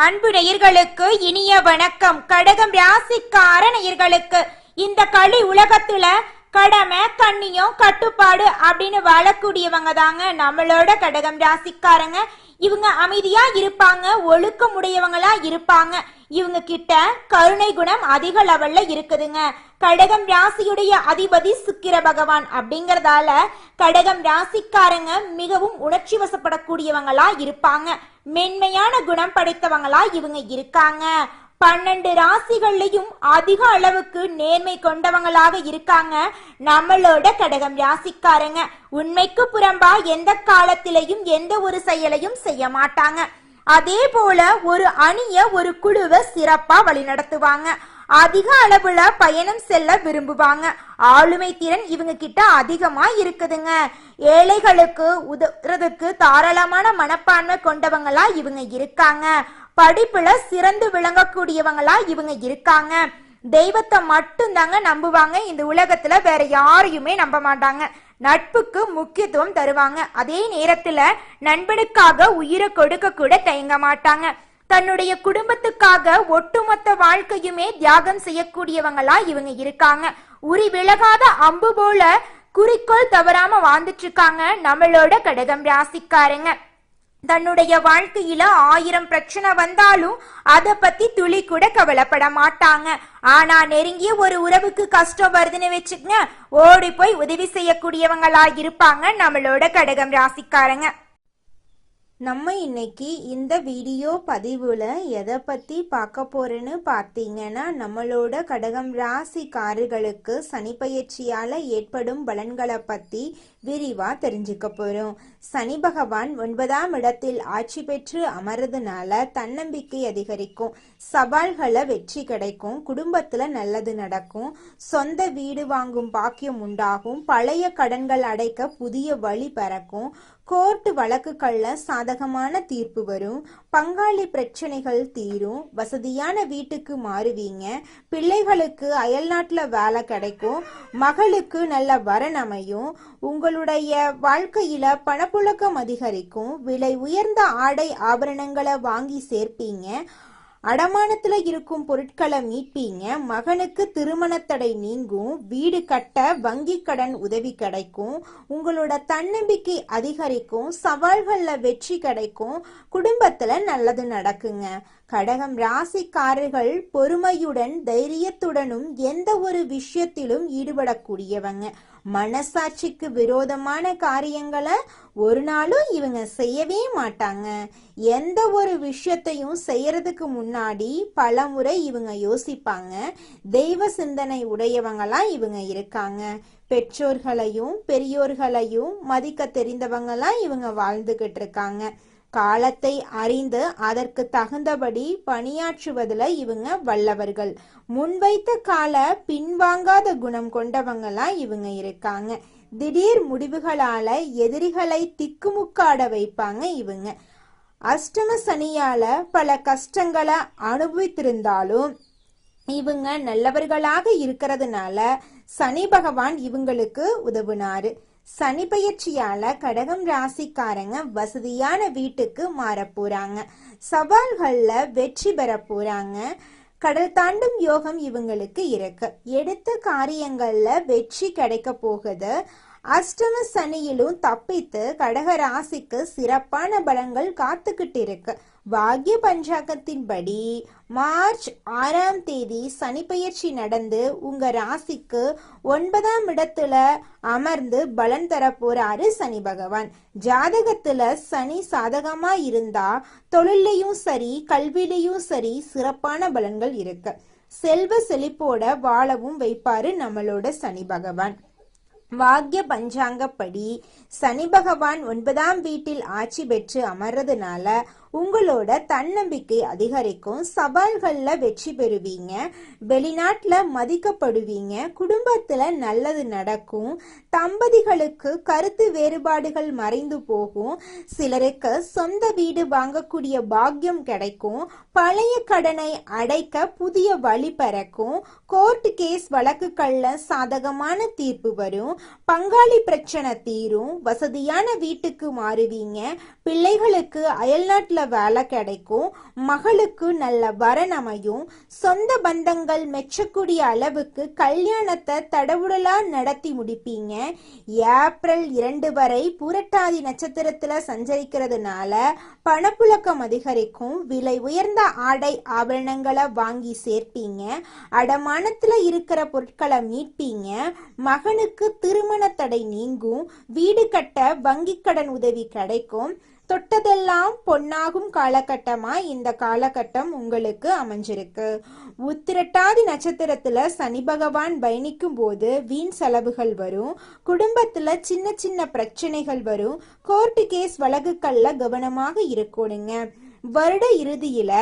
அன்பு நேயர்களுக்கு இனிய வணக்கம். கடகம் ராசிக்கார நேயர்களுக்கு இந்த களி உலகத்துல கடமை கண்ணியம் கட்டுப்பாடு அப்படின்னு வாழக்கூடியவங்க தாங்க நம்மளோட கடகம் ராசிக்காரங்க. இவங்க அமைதியா இருப்பாங்க, ஒழுக்கமுடையவங்களா இருப்பாங்க. இவங்க கிட்ட கருணை குணம் அதிக லெவல்ல இருக்குதுங்க. கடகம் ராசியுடைய அதிபதி சுக்கிர பகவான் அப்படிங்கறதால கடகம் ராசிக்காரங்க மிகவும் உணர்ச்சி வசப்படக்கூடியவங்களா இருப்பாங்க. மென்மையான குணம் படைத்தவங்களா இவங்க இருக்காங்க. 12 ராசிகள்லயும் அதிக அளவுக்கு நேர்மை கொண்டவங்களாக இருக்காங்க நம்மளோட கடகம் ராசிக்காரங்க. உண்மைக்கு புறம்பா எந்த காலத்திலையும் எந்த ஒரு செயலையும் செய்ய மாட்டாங்க. அதே போல ஒரு அணிய ஒரு குழுவை சிறப்பா வழி நடத்துவாங்க. அதிக அளவுல பயணம் செல்ல விரும்புவாங்க. ஆளுமை திறன் இவங்க கிட்ட அதிகமா இருக்குதுங்க. ஏழைகளுக்கு உதவுறதுக்கு தாராளமான மனப்பான்மை கொண்டவங்களா இவங்க இருக்காங்க. படிப்புல சிறந்து விளங்கக்கூடியவங்களா இவங்க இருக்காங்க. தெய்வத்தை மட்டும்தாங்க நம்புவாங்க. இந்த உலகத்துல வேற யாரையுமே நம்ப மாட்டாங்க. நட்புக்கு முக்கியத்துவம் தருவாங்க. அதே நேரத்துல நண்பனுக்காக உயிரை கொடுக்க கூட தயங்க மாட்டாங்க. தன்னுடைய குடும்பத்துக்காக ஒட்டுமொத்த வாழ்க்கையுமே தியாகம் செய்யக்கூடியவங்களா இவங்க இருக்காங்க. உரி விலகாத அம்பு போல குறிக்கோள் தவறாம வாழ்ந்துட்டு இருக்காங்க நம்மளோட கடகம் ராசிக்காரங்க. தன்னுடைய வாழ்க்கையில 1000 பிரச்சனை வந்தாலும் அதை பத்தி துளி கூட கவலைப்பட மாட்டாங்க. ஆனா நெருங்கிய ஒரு உறவுக்கு கஷ்டம் வருதுன்னு வச்சுக்கங்க, ஓடி போய் உதவி செய்யக்கூடியவங்களா இருப்பாங்க நம்மளோட கடகம் ராசிக்காரங்க. நம்ம இன்னைக்கு இந்த வீடியோ பதிவுல எதை பத்தி பார்க்க போறேன்னு பார்த்தீங்கன்னா, நம்மளோட கடகம் ராசிக்காரர்களுக்கு சனி பயிற்சியால ஏற்படும் பலன்களை பத்தி விரிவா தெரிஞ்சுக்க போறோம். சனி பகவான் 9ஆம் இடத்தில் ஆட்சி பெற்று அமர்றதுனால தன்னம்பிக்கை அதிகரிக்கும், சவால்களை வெற்றி கிடைக்கும், குடும்பத்துல நல்லது நடக்கும், சொந்த வீடு வாங்கும் பாக்கியம் உண்டாகும், பழைய கடன்கள் அடைக்க புதிய வழி பிறக்கும், கோர்ட்டு வழக்குகள்ல சாதகமான தீர்ப்பு வரும், பங்காளி பிரச்சனைகள் தீரும், வசதியான வீட்டுக்கு மாறுவீங்க, பிள்ளைகளுக்கு அயல்நாட்டுல வேலை கிடைக்கும், மகளுக்கு நல்ல வரன் அமையும், உங்களுடைய வாழ்க்கையில பணப்புழக்கம் அதிகரிக்கும், விலை உயர்ந்த ஆடை ஆபரணங்களை வாங்கி சேர்ப்பீங்க, அடமானத்துல இருக்கும் பொருட்களை மீட்பீங்க, மகனுக்கு திருமண தடை நீங்கும், வீடு கட்ட வங்கி கடன் உதவி கிடைக்கும், உங்களோட தன்னம்பிக்கை அதிகரிக்கும், சவால்கள்ல வெற்றி கிடைக்கும், குடும்பத்துல நல்லது நடக்குங்க. கடகம் ராசிக்காரர்கள் பொறுமையுடன் தைரியத்துடனும் எந்த ஒரு விஷயத்திலும் ஈடுபடக்கூடியவங்க. மனசாட்சிக்கு விரோதமான காரியங்களை ஒரு நாளும் இவங்க செய்யவே மாட்டாங்க. எந்த ஒரு விஷயத்தையும் செய்யறதுக்கு முன்னாடி பல முறை இவங்க யோசிப்பாங்க. தெய்வ சிந்தனை உடையவங்களா இவங்க இருக்காங்க. பெற்றோர்களையும் பெரியோர்களையும் மதிக்க தெரிந்தவங்களா இவங்க வாழ்ந்துகிட்டு இருக்காங்க. காலத்தை அறிந்து அதற்கு தகுந்தபடி பணியாற்றுவதில் இவங்க வல்லவர்கள். முன்வைத்த கால பின்வாங்காத குணம் கொண்டவங்களா இவங்க இருக்காங்க. திடீர் முடிவுகளால எதிரிகளை திக்குமுக்காட வைப்பாங்க இவங்க. அஷ்டம சனியால பல கஷ்டங்களை அனுபவித்திருந்தாலும் இவங்க நல்லவர்களாக இருக்கிறதுனால சனி பகவான் இவங்களுக்கு உதவுனாரு. சனி பயிற்சியால கடகம் ராசிக்காரங்க வசதியான வீட்டுக்கு மாற போறாங்க. சவால்கள்ல வெற்றி பெற போறாங்க. கடல் தாண்டும் யோகம் இவங்களுக்கு இருக்கு. எடுத்த காரியங்கள்ல வெற்றி கிடைக்க போகுது. அஷ்டம சனியிலும் தப்பித்து கடக ராசிக்கு சிறப்பான பலன்கள் காத்துக்கிட்டு இருக்கு. பாக்ய பஞ்சாங்கத்தின்படி மார்ச் 6ஆம் தேதி சனி பயிற்சி நடந்து உங்க ராசிக்கு 9ஆம் இடத்துல அமர்ந்து பலன் தர போறாரு சனி பகவான். ஜாதகத்துல சனி சாதகமா இருந்தா தொழிலையும் சரி கல்வியிலையும் சரி சிறப்பான பலன்கள் இருக்கு. செல்வ செழிப்போட வாழவும் வைப்பாரு நம்மளோட சனி பகவான். பாக்ய பஞ்சாங்கப்படி சனி பகவான் 9ஆம் வீட்டில் ஆட்சி பெற்று அமர்றதுனால உங்களோட தன்னம்பிக்கை அதிகரிக்கும். சவால்கள்ல வெற்றி பெறுவீங்க. வெளிநாட்டுல மதிக்கப்படுவீங்க. குடும்பத்துல நல்லது நடக்கும். தம்பதிகளுக்கு கருத்து வேறுபாடுகள் மறைந்து போகும். சிலருக்கு சொந்த வீடு வாங்கக்கூடிய பாக்கியம் கிடைக்கும். பழைய கடனை அடைக்க புதிய வழி பிறக்கும். கோர்ட் கேஸ் வழக்குகள்ல சாதகமான தீர்ப்பு வரும். பங்காளி பிரச்சனை தீரும். வசதியான வீட்டுக்கு மாறுவீங்க. பிள்ளைகளுக்கு அயல்நாட்டுல வெளிநாட்டுல வேலை கிடைக்கும், மகளுக்கு நல்ல வரன் அமையும், சொந்த பந்தங்கள் மெச்சக்கூடிய அளவுக்கு கல்யாணத்தை தடவுடலா நடத்தி முடிப்பீங்க. ஏப்ரல் 2 வரை புரட்டாதி நட்சத்திரத்துல சஞ்சரிக்கிறதுனால பணப்புழக்கம் அதிகரிக்கும். விலை உயர்ந்த ஆடை ஆபரணங்களை வாங்கி சேர்ப்பீங்க. அடமானத்துல இருக்கிற பொருட்களை மீட்பீங்க. மகனுக்கு திருமண தடை நீங்கும். வீடு கட்ட வங்கி கடன் உதவி கிடைக்கும். தொட்டதெல்லாம் பொன்னாகும் காலகட்டமா இந்த காலகட்டம் உங்களுக்கு அமைஞ்சிருக்கு. உத்திரட்டாதி நட்சத்திரத்துல சனி பகவான் பயணிக்கும் போது வீண் செலவுகள் வரும். குடும்பத்துல சின்ன சின்ன பிரச்சனைகள் வரும். கோர்ட்டு கேஸ் வழக்குகள்ல கவனமாக இருக்கணுங்க. வருட இறுதியில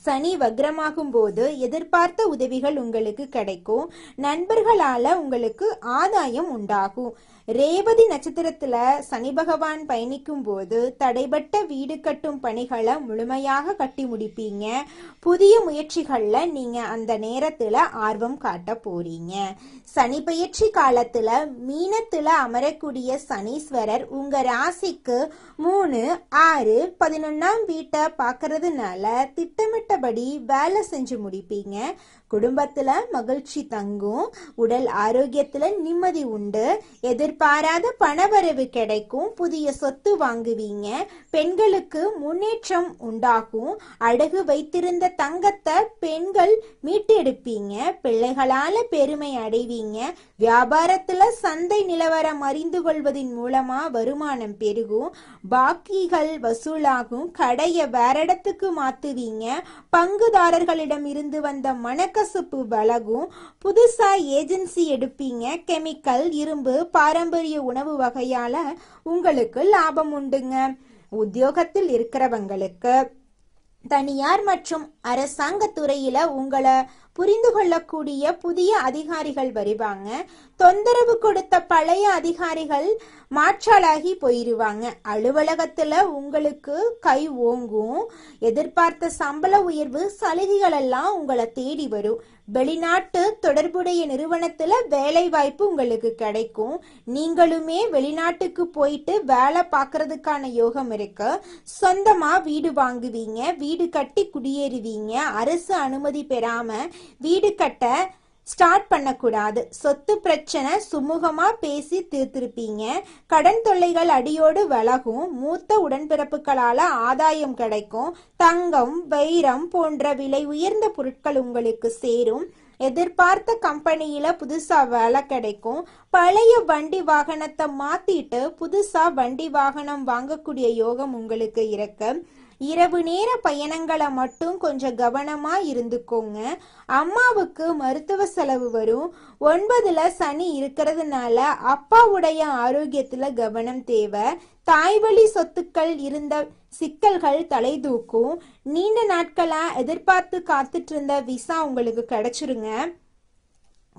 சனி வக்ரமாகும் போது எதிர்பார்த்த உதவிகள் உங்களுக்கு கிடைக்கும். நண்பர்களால உங்களுக்கு ஆதாயம் உண்டாகும். ரேவதி நட்சத்திரத்துல சனி பகவான் பயணிக்கும் போது தடைபட்ட வீடு கட்டும் பணிகளை முழுமையாக கட்டி முடிப்பீங்க. புதிய முயற்சிகள்ல நீங்க அந்த நேரத்துல ஆர்வம் காட்ட போறீங்க. சனி பயிற்சி காலத்துல மீனத்துல அமரக்கூடிய சனீஸ்வரர் உங்க ராசிக்கு 3, 6, 11ஆம் வீட்டை பாக்குறதுனால திட்டமிட்டபடி வேலை செஞ்சு முடிப்பீங்க. குடும்பத்துல மகிழ்ச்சி தங்கும். உடல் ஆரோக்கியத்துல நிம்மதி உண்டு. எதிர்பாராத பணவரவு கிடைக்கும். புதிய சொத்து வாங்குவீங்க. பெண்களுக்கு முன்னேற்றம் உண்டாகும். அடகு வைத்திருந்த தங்கத்தை பெண்கள் மீட்டெடுப்பீங்க. பிள்ளைகளால பெருமை அடைவீங்க. வியாபாரத்துல சந்தை நிலவரம் அறிந்து கொள்வதன் மூலமா வருமானம் பெருகும். பாக்கிகள் வசூலாகும். கடையை வேற இடத்துக்கு மாத்துவீங்க. பங்குதாரர்களிடம் இருந்து வந்த மனக்கசப்பு விலகும். புதுசா ஏஜென்சி எடுப்பீங்க. கெமிக்கல், இரும்பு, பாரம்பரிய உணவு வகையால உங்களுக்கு லாபம் உண்டுங்க. உத்தியோகத்தில் இருக்கிறவங்களுக்கு தனியார் மற்றும் அரசாங்க துறையில உங்களை புரிந்து கொள்ளக்கூடிய புதிய அதிகாரிகள் வருவாங்க. தொந்தரவு கொடுத்த பழைய அதிகாரிகள் மாற்றாளாகி போயிருவாங்க. அலுவலகத்துல உங்களுக்கு கை ஓங்கும். எதிர்பார்த்த சம்பள உயர்வு, சலுகைகள் எல்லாம் உங்களை தேடி வரும். வெளிநாட்டு தொடர்புடைய நிறுவனத்துல வேலை வாய்ப்பு உங்களுக்கு கிடைக்கும். நீங்களுமே வெளிநாட்டுக்கு போயிட்டு வேலை பார்க்கறதுக்கான யோகம் இருக்கு. சொந்தமா வீடு வாங்குவீங்க. வீடு கட்டி குடியேறுவீங்க. அரசு அனுமதி பெறாம வீடு கட்ட ஸ்டார்ட் பண்ணக்கூடாது. சொத்து பிரச்சனை சுமூகமா பேசி தீர்த்திருப்பீங்க. கடன் தொல்லைகள் அடியோடு விலகும். மூத்த உடன்பிறப்புகளால ஆதாயம் கிடைக்கும். தங்கம், வைரம் போன்ற விலை உயர்ந்த பொருட்கள் உங்களுக்கு சேரும். எதிர்பார்த்த கம்பெனியில புதுசா வேலை கிடைக்கும். பழைய வண்டி வாகனத்தை மாத்திட்டு புதுசா வண்டி வாகனம் வாங்கக்கூடிய யோகம் உங்களுக்கு இருக்கு. இரவு நேர பயணங்களை மட்டும் கொஞ்சம் கவனமா இருந்துக்கோங்க. அம்மாவுக்கு மருத்துவ செலவு வரும். 9ல சனி இருக்கிறதுனால அப்பாவுடைய ஆரோக்கியத்துல கவனம் தேவை. தாய்வழி சொத்துக்கள் இருந்த சிக்கல்கள் தலை தூக்கும். நீண்ட நாட்களா எதிர்பார்த்து காத்துட்டு இருந்த விசா உங்களுக்கு கிடைச்சிருங்க.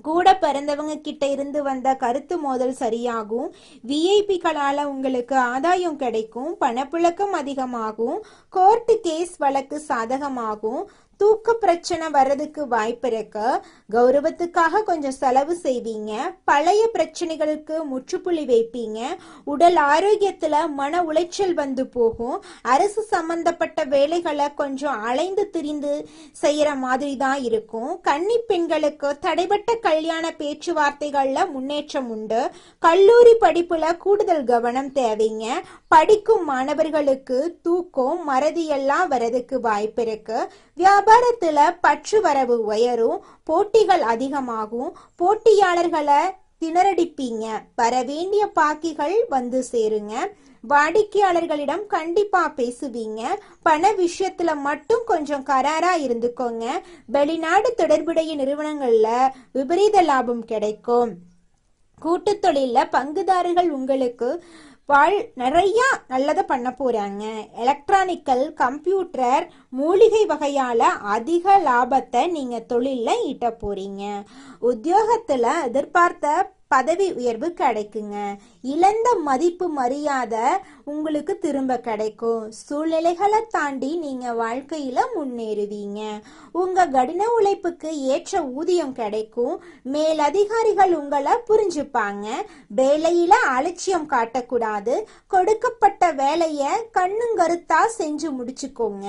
கூட பிறந்தவங்க கிட்ட இருந்து வந்த கருத்து மோதல் சரியாகும். விஐபிகளால உங்களுக்கு ஆதாயம் கிடைக்கும். பணப்புழக்கம் அதிகமாகும். கோர்ட்டு கேஸ் வழக்கு சாதகமாகும். தூக்க பிரச்சனை வர்றதுக்கு வாய்ப்பு இருக்கு. கௌரவத்துக்காக கொஞ்சம் செலவு செய்வீங்க. பழைய பிரச்சனைகளுக்கு முற்றுப்புள்ளி வைப்பீங்க. உடல் ஆரோக்கியத்துல மன உளைச்சல் வந்து போகும். அரசு சம்பந்தப்பட்ட வேலைகளை கொஞ்சம் அலைந்து திரிந்து செய்யற மாதிரி தான் இருக்கும். கன்னி பெண்களுக்கு தடைபட்ட கல்யாண பேச்சுவார்த்தைகள்ல முன்னேற்றம் உண்டு. கல்லூரி படிப்புல கூடுதல் கவனம் தேவைங்க. படிக்கும் மாணவர்களுக்கு தூக்கம், மறதி எல்லாம் வரதுக்கு வாய்ப்பு இருக்கு. வியாபாரத்துல பற்று வரவு உயரும். போட்டிகள் அதிகமாகும். போட்டியாளர்களை திணறடிப்பீங்க. வர வேண்டிய பாக்கிகள் வந்து சேருங்க. வாடிக்கையாளர்களிடம் கண்டிப்பா பேசுவீங்க. பண விஷயத்துல மட்டும் கொஞ்சம் கராரா இருந்துக்கோங்க. வெளிநாடு தொடர்புடைய நிறுவனங்கள்ல விபரீத லாபம் கிடைக்கும். கூட்டு தொழில பங்குதாரர்கள் உங்களுக்கு நிறைய நல்லதை பண்ண போறாங்க. எலக்ட்ரானிக்கல், கம்ப்யூட்டர், மூலிகை வகையால அதிக லாபத்தை நீங்க தொழில ஈட்ட போறீங்க. உத்தியோகத்துல எதிர்பார்த்த பதவி உயர்வு கிடைக்குங்க. இழந்த மதிப்பு மரியாதை உங்களுக்கு திரும்ப கிடைக்கும். சூழ்நிலைகளை தாண்டி நீங்க வாழ்க்கையில முன்னேறுவீங்க. உங்க கடின உழைப்புக்கு ஏற்ற ஊதியம் கிடைக்கும். மேலதிகாரிகள் உங்களை புரிஞ்சுப்பாங்க. வேலையில அலட்சியம் காட்டக்கூடாது. கொடுக்கப்பட்ட வேலைய கண்ணுங்கருத்தா செஞ்சு முடிச்சுக்கோங்க.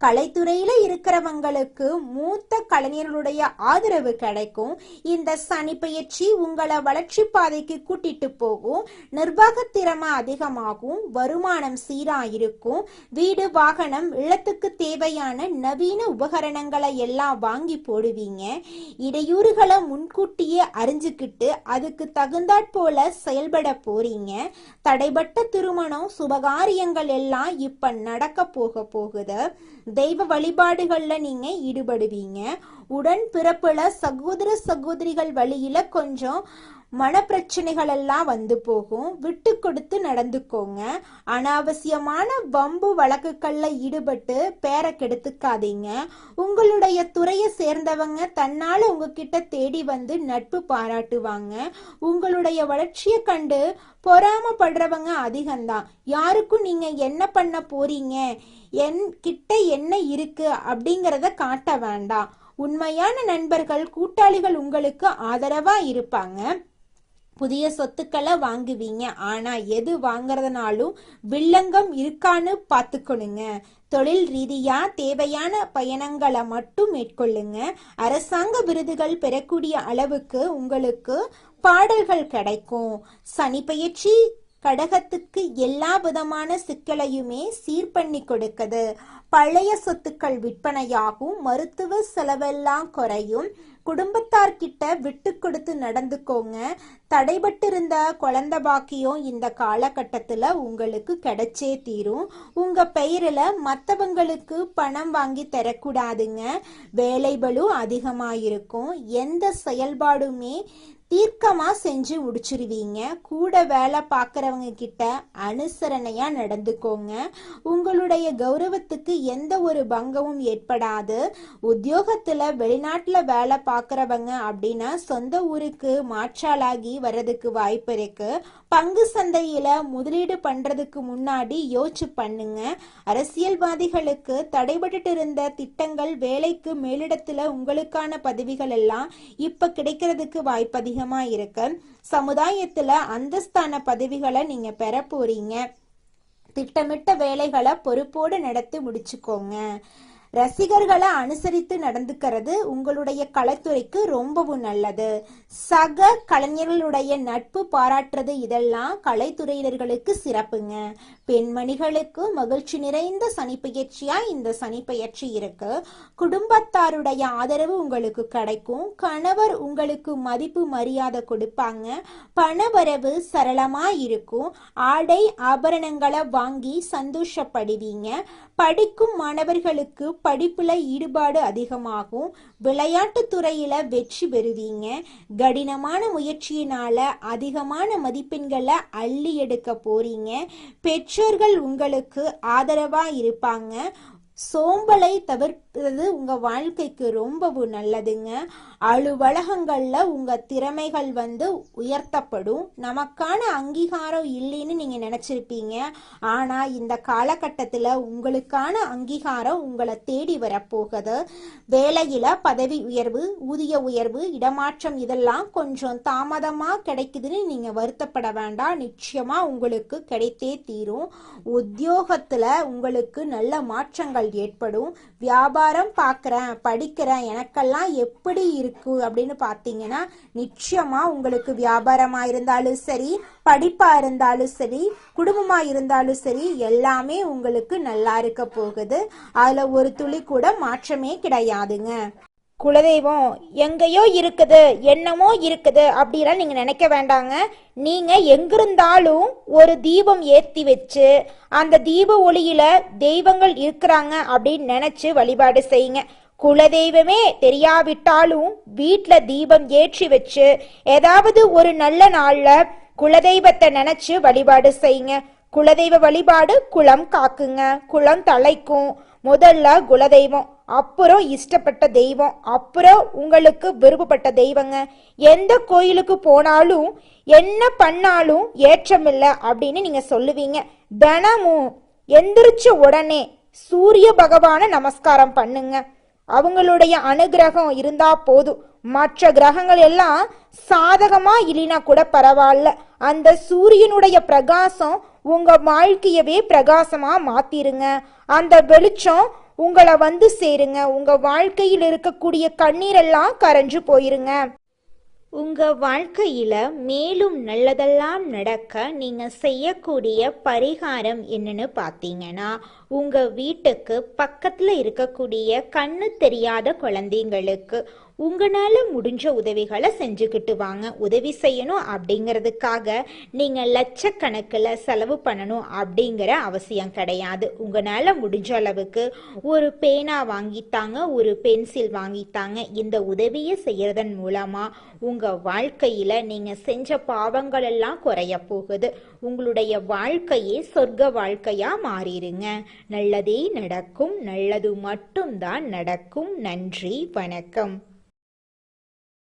கலைத்துறையில இருக்கிறவங்களுக்கு மூத்த கலைஞர்களுடைய ஆதரவு கிடைக்கும். இந்த சனி பெயர்ச்சி உங்களை வளர்ச்சி பாதைக்கு கூட்டிட்டு போகும். நிர்வாக திறமை அதிகமாகும். வருமானம் சீரா இருக்கும். வீடு, வாகனம், இல்லத்துக்கு தேவையான நவீன உபகரணங்களை எல்லாம் வாங்கி போடுவீங்க. இடையூறுகளை முன்கூட்டியே அறிஞ்சுக்கிட்டு அதுக்கு தகுந்தாற் போல செயல்பட போறீங்க. தடைபட்ட திருமணம், சுபகாரியங்கள் எல்லாம் இப்ப நடக்க போகுது. தெய்வ வழிபாடுகள்ல நீங்க ஈடுபடுவீங்க. உடன் பிறப்புல சகோதர சகோதரிகள் வழியில கொஞ்சம் மனப்பிரச்சனைகள் எல்லாம் வந்து போகும். விட்டு கொடுத்து நடந்துக்கோங்க. அனாவசியமான வம்பு வழக்குகள்ல ஈடுபட்டு பேரை கெடுத்துக்காதீங்க. உங்களுடைய துறையை சேர்ந்தவங்க தன்னால உங்ககிட்ட தேடி வந்து நட்பு பாராட்டுவாங்க. உங்களுடைய வளர்ச்சியை கண்டு பொறாமப்படுறவங்க அதிகம்தான். யாருக்கும் நீங்க என்ன பண்ண போறீங்க, என் கிட்ட என்ன இருக்கு அப்படிங்கிறத காட்ட வேண்டாம். உண்மையான நண்பர்கள், கூட்டாளிகள் உங்களுக்கு ஆதரவா இருப்பாங்க. புதிய சொத்துக்களை வாங்குவீங்க. ஆனா எது வாங்குறதுனாலும் வில்லங்கம் இருக்கான்னு பார்த்துக்கணுங்க. தொழில் ரீதியா தேவையான பயணங்களை மட்டும் மேற்கொள்ளுங்க. அரசாங்க விருதுகள் பெறக்கூடிய அளவுக்கு உங்களுக்கு பாடல்கள் கிடைக்கும். சனி பெயர்ச்சி கடகத்துக்கு எல்லா விதமான சிக்கலையுமே சீர் பண்ணி கொடுக்குது. பழைய சொத்துக்கள் விற்பனையாகும். மருத்துவ செலவெல்லாம் குறையும். குடும்பத்தார்கிட்ட விட்டு கொடுத்து நடந்துக்கோங்க. தடைபட்டிருந்த குழந்தை பாக்கியம் இந்த காலகட்டத்துல உங்களுக்கு கிடைச்சே தீரும். உங்க பெயரில மற்றவங்களுக்கு பணம் வாங்கி தரக்கூடாதுங்க. வேலைபளு அதிகமாயிருக்கும். எந்த செயல்பாடுமே தீர்க்கமா செஞ்சு முடிச்சிருவீங்க. கூட வேலை பார்க்கறவங்க கிட்ட அனுசரணையா நடந்துக்கோங்க. உங்களுடைய கௌரவத்துக்கு எந்த ஒரு பங்கமும் ஏற்படாது. உத்தியோகத்துல வெளிநாட்டுல வேலை பார்க்கறவங்க அப்படின்னா சொந்த ஊருக்கு மாற்றாளாகி வர்றதுக்கு வாய்ப்பு இருக்கு. பங்கு சந்தையில முதலீடு பண்றதுக்கு முன்னாடி யோசிச்சு பண்ணுங்க. அரசியல்வாதிகளுக்கு தடைபட்டு இருந்த திட்டங்கள், வேலைக்கு மேலிடத்துல உங்களுக்கான பதவிகள் எல்லாம் இப்ப கிடைக்கிறதுக்கு வாய்ப்பு அதிகமா இருக்கு. சமுதாயத்துல அந்தஸ்தான பதவிகளை நீங்க பெற போறீங்க. திட்டமிட்ட வேலைகளை பொறுப்போடு நடத்தி முடிச்சுக்கோங்க. ரசிகர்களை அனுசரித்து நடந்துக்கிறது உங்களுடைய கலைத்துறைக்கு ரொம்பவும் நல்லது. சக கலைஞர்களுடைய நட்பு பாராட்டுறது இதெல்லாம் கலைத்துறையினர்களுக்கு சிறப்புங்க. பெண்மணிகளுக்கு மகிழ்ச்சி நிறைந்த சனி பெயர்ச்சியா இந்த சனி பெயர்ச்சி இருக்கு. குடும்பத்தாருடைய ஆதரவு உங்களுக்கு கிடைக்கும். கணவர் உங்களுக்கு மதிப்பு மரியாதை கொடுப்பாங்க. பணவரவு சரளமா இருக்கும். ஆடை ஆபரணங்களை வாங்கி சந்தோஷப்படுவீங்க. படிக்கும் மாணவர்களுக்கு படிப்புல ஈடுபாடு அதிகமாகும். விளையாட்டு துறையில வெற்றி பெறுவீங்க. கடினமான முயற்சியினால அதிகமான மதிப்பெண்களை அள்ளி எடுக்க போறீங்க. பெற்றோர்கள் உங்களுக்கு ஆதரவா இருப்பாங்க. சோம்பலை தவிர்ப்பது உங்க வாழ்க்கைக்கு ரொம்பவும் நல்லதுங்க. அலுவலகங்கள்ல உங்க திறமைகள் உயர்த்தப்படும். நமக்கான அங்கீகாரம் இல்லைன்னு நீங்க நினைச்சிருப்பீங்க. ஆனா இந்த காலகட்டத்துல உங்களுக்கான அங்கீகாரம் உங்களை தேடி வரப்போகுது. வேலையில பதவி உயர்வு, ஊதிய உயர்வு, இடமாற்றம் இதெல்லாம் கொஞ்சம் தாமதமா கிடைக்குதுன்னு நீங்க வருத்தப்பட வேண்டாம். நிச்சயமா உங்களுக்கு கிடைத்தே தீரும். உத்தியோகத்துல உங்களுக்கு நல்ல மாற்றங்கள் ஏற்படும். வியாபாரம் பார்க்கிறேன், படிக்கிறேன், எனக்கெல்லாம் எப்படி இருக்கு அப்படின்னு பார்த்தீங்கன்னா நிச்சயமா உங்களுக்கு வியாபாரமா இருந்தாலும் சரி, படிப்பா இருந்தாலும் சரி, குடும்பமா இருந்தாலும் சரி, எல்லாமே உங்களுக்கு நல்லா இருக்க போகுது. அதுல ஒரு துளி கூட மாற்றமே கிடையாதுங்க. குலதெய்வம் எங்கேயோ இருக்குது, என்னமோ இருக்குது அப்படிலாம் நீங்க நினைக்க வேண்டாங்க. நீங்க எங்கிருந்தாலும் ஒரு தீபம் ஏத்தி வச்சு அந்த தீப ஒளியில தெய்வங்கள் இருக்கிறாங்க அப்படின்னு நினைச்சு வழிபாடு செய்யுங்க. குலதெய்வமே தெரியாவிட்டாலும் வீட்டுல தீபம் ஏற்றி வச்சு ஏதாவது ஒரு நல்ல நாள்ல குலதெய்வத்தை நினைச்சு வழிபாடு செய்யுங்க. குலதெய்வ வழிபாடு குலம் காக்குங்க, குலம் தழைக்கும். முதல்ல குலதெய்வம், அப்புறம் இஷ்டப்பட்ட தெய்வம், அப்புறம் உங்களுக்கு விருப்பப்பட்ட தெய்வங்க. எந்த கோயிலுக்கு போனாலும் என்ன பண்ணாலும் ஏற்றமில்லை அப்படின்னு நீங்க சொல்லுவீங்க. தினமும் எந்திரிச்ச உடனே சூரிய பகவான நமஸ்காரம் பண்ணுங்க. அவங்களுடைய அனுகிரகம் இருந்தா போதும். மற்ற கிரகங்கள் எல்லாம் சாதகமா இல்லைனா கூட பரவாயில்ல, அந்த சூரியனுடைய பிரகாசம் உங்க வாழ்க்கையவே பிரகாசமா மாத்திருங்க. அந்த வெளிச்சம் உங்களை வந்து சேருங்க. உங்க வாழ்க்கையில் இருக்கக்கூடிய கண்ணீரெல்லாம் கரைஞ்சு போயிருங்க. உங்க வாழ்க்கையில மேலும் நல்லதெல்லாம் நடக்க நீங்க செய்யக்கூடிய பரிகாரம் என்னன்னு பார்த்தீங்கன்னா, உங்க வீட்டுக்கு பக்கத்துல இருக்கக்கூடிய கண்ணு தெரியாத குழந்தைங்களுக்கு உங்களால முடிஞ்ச உதவிகளை செஞ்சுக்கிட்டு வாங்க. உதவி செய்யணும் அப்படிங்கிறதுக்காக நீங்க லட்சக்கணக்கில் செலவு பண்ணணும் அப்படிங்கிற அவசியம் கிடையாது. உங்களால முடிஞ்ச அளவுக்கு ஒரு பேனா வாங்கித்தாங்க, ஒரு பென்சில் வாங்கித்தாங்க. இந்த உதவியை செய்யறதன் மூலமா உங்க வாழ்க்கையில நீங்க செஞ்ச பாவங்கள் எல்லாம் குறைய போகுது. உங்களுடைய வாழ்க்கையே சொர்க்க வாழ்க்கையா மாறிடுங்க. நல்லதே நடக்கும், நல்லது மட்டும்தான் நடக்கும். நன்றி, வணக்கம்.